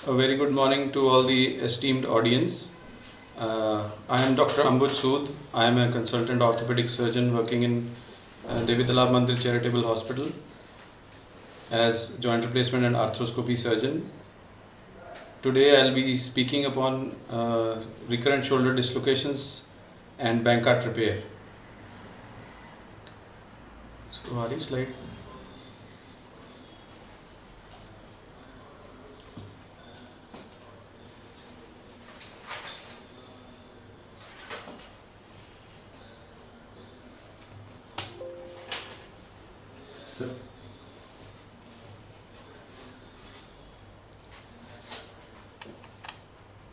A very good morning to all the esteemed audience. I am Dr. Ambuj Sood. I am a consultant orthopedic surgeon working in Devi Talab Mandir Charitable Hospital as joint replacement and arthroscopy surgeon. Today I will be speaking upon recurrent shoulder dislocations and Bankart repair. So, are you slide?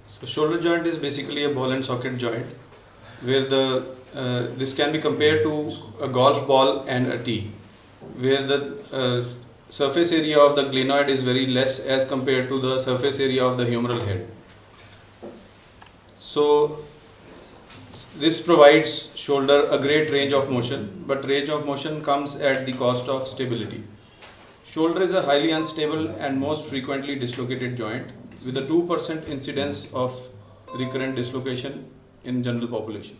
So shoulder joint is basically a ball and socket joint where this can be compared to a golf ball and a tee, where the surface area of the glenoid is very less as compared to the surface area of the humeral head. So this provides shoulder a great range of motion, but range of motion comes at the cost of stability. Shoulder is a highly unstable and most frequently dislocated joint with a 2% incidence of recurrent dislocation in general population.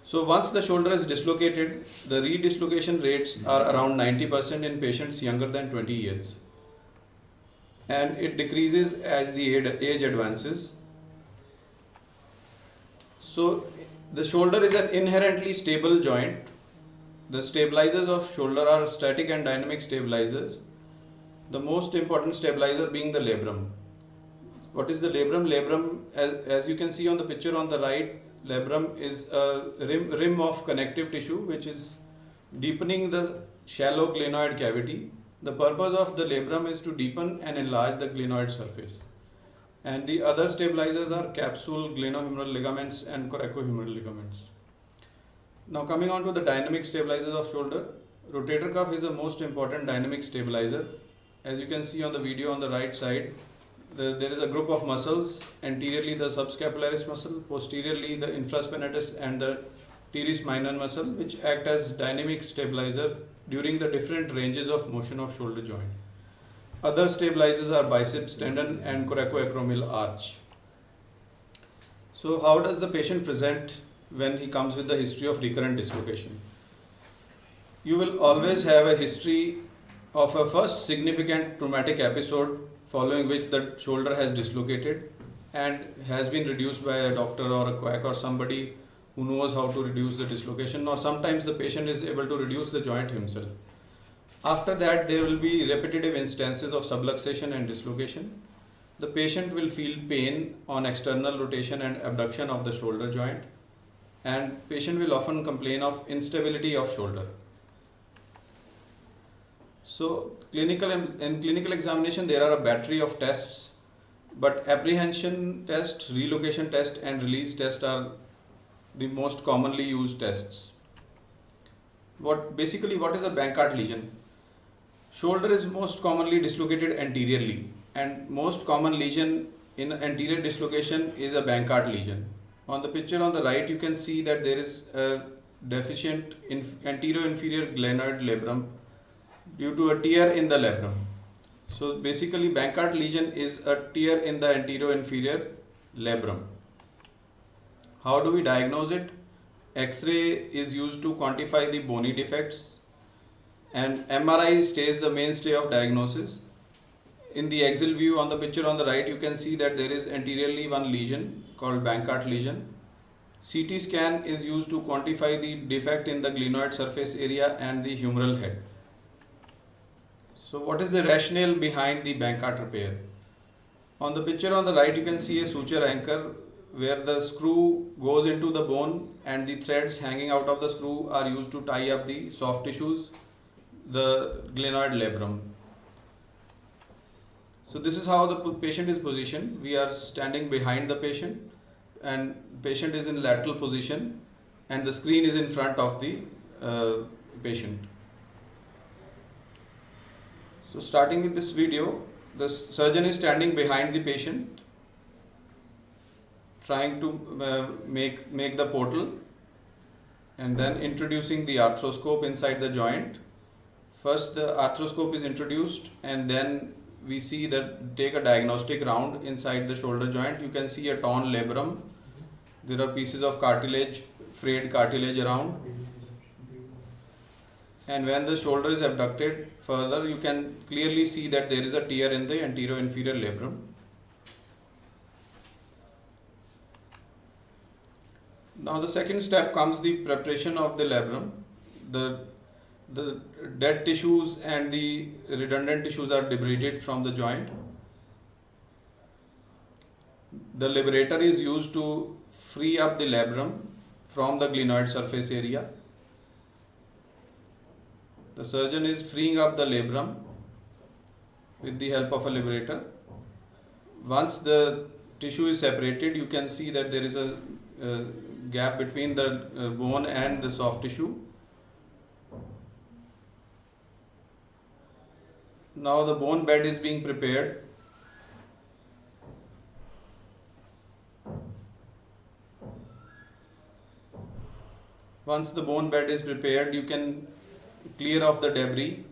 So once the shoulder is dislocated, the redislocation rates are around 90% in patients younger than 20 years. And it decreases as the age advances. So the shoulder is an inherently stable joint. The stabilizers of shoulder are static and dynamic stabilizers. The most important stabilizer being the labrum. What is the labrum? Labrum, as you can see on the picture on the right, labrum is a rim of connective tissue which is deepening the shallow glenoid cavity. The purpose of the labrum is to deepen and enlarge the glenoid surface. And the other stabilizers are capsule, glenohumeral ligaments and coracohumeral ligaments. Now coming on to the dynamic stabilizers of shoulder, rotator cuff is the most important dynamic stabilizer. As you can see on the video on the right side, there is a group of muscles, anteriorly the subscapularis muscle, posteriorly the infraspinatus and the teres minor muscle, which act as dynamic stabilizer during the different ranges of motion of shoulder joint. Other stabilizers are biceps tendon and coracoacromial arch. So how does the patient present when he comes with the history of recurrent dislocation? You will always have a history of a first significant traumatic episode following which the shoulder has dislocated and has been reduced by a doctor or a quack or somebody who knows how to reduce the dislocation, or sometimes the patient is able to reduce the joint himself. After that, there will be repetitive instances of subluxation and dislocation. The patient will feel pain on external rotation and abduction of the shoulder joint, and patient will often complain of instability of shoulder. So in clinical examination there are a battery of tests, but apprehension test, relocation test and release test are the most commonly used tests. What is a Bankart lesion? Shoulder is most commonly dislocated anteriorly, and most common lesion in anterior dislocation is a Bankart lesion. On the picture on the right you can see that there is a deficient anterior-inferior glenoid labrum due to a tear in the labrum. So basically Bankart lesion is a tear in the anterior-inferior labrum. How do we diagnose it? X-ray is used to quantify the bony defects, and MRI stays the mainstay of diagnosis. In the axial view on the picture on the right you can see that there is anteriorly one lesion called Bankart lesion. CT scan is used to quantify the defect in the glenoid surface area and the humeral head. So what is the rationale behind the Bankart repair? On the picture on the right you can see a suture anchor where the screw goes into the bone and the threads hanging out of the screw are used to tie up the soft tissues, the glenoid labrum. So this is how the patient is positioned. We are standing behind the patient and patient is in lateral position and the screen is in front of the patient. So starting with this video, the surgeon is standing behind the patient trying to make the portal and then introducing the arthroscope inside the joint. First the arthroscope is introduced and then we see that take a diagnostic round inside the shoulder joint, you can see a torn labrum. There are pieces of cartilage, frayed cartilage around. And when the shoulder is abducted further, you can clearly see that there is a tear in the anterior-inferior labrum. Now the second step comes the preparation of the labrum. The dead tissues and the redundant tissues are debrided from the joint. The liberator is used to free up the labrum from the glenoid surface area. The surgeon is freeing up the labrum with the help of a liberator. Once the tissue is separated, you can see that there is a gap between the bone and the soft tissue. Now the bone bed is being prepared. Once the bone bed is prepared, you can clear off the debris,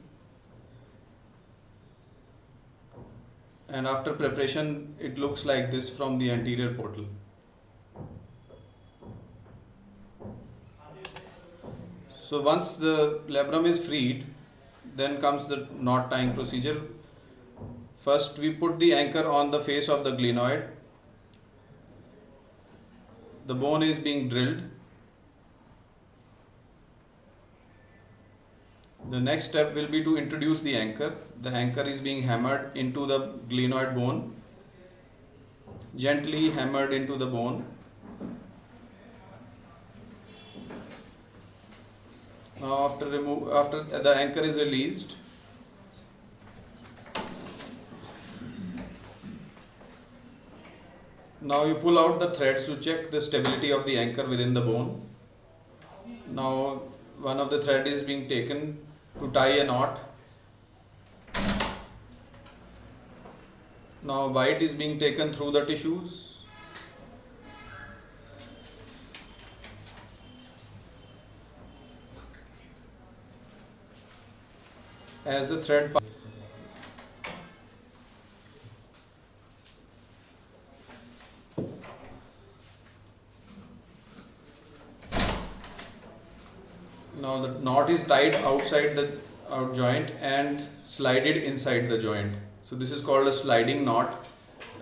and after preparation it looks like this from the anterior portal. So once the labrum is freed, then comes the knot tying procedure. First we put the anchor on the face of the glenoid. The bone is being drilled. The next step will be to introduce the anchor. The anchor is being hammered into the glenoid bone, gently hammered into the bone. Now after the anchor is released, now you pull out the threads to check the stability of the anchor within the bone. Now one of the thread is being taken to tie a knot. Now bite is being taken through the tissues. As the thread now the knot is tied outside the joint and slided inside the joint. So this is called a sliding knot.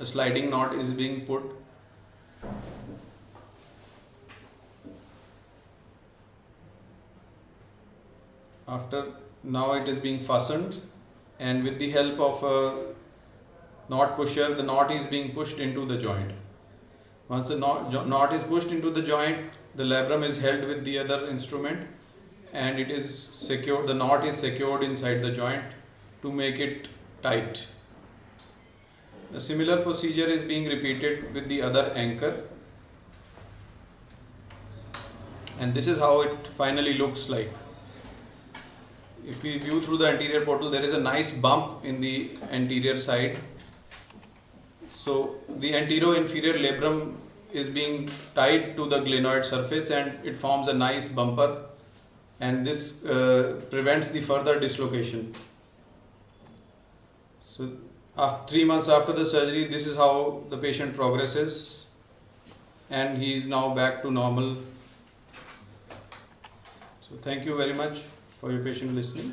A sliding knot is being put. Now it is being fastened, and with the help of a knot pusher, the knot is being pushed into the joint. Once the knot is pushed into the joint, the labrum is held with the other instrument, and it is secured. The knot is secured inside the joint to make it tight. A similar procedure is being repeated with the other anchor, and this is how it finally looks like. If we view through the anterior portal, there is a nice bump in the anterior side. So the anterior-inferior labrum is being tied to the glenoid surface, and it forms a nice bumper, and this prevents the further dislocation. So after 3 months after the surgery, this is how the patient progresses, and he is now back to normal. So thank you very much for your patient listening.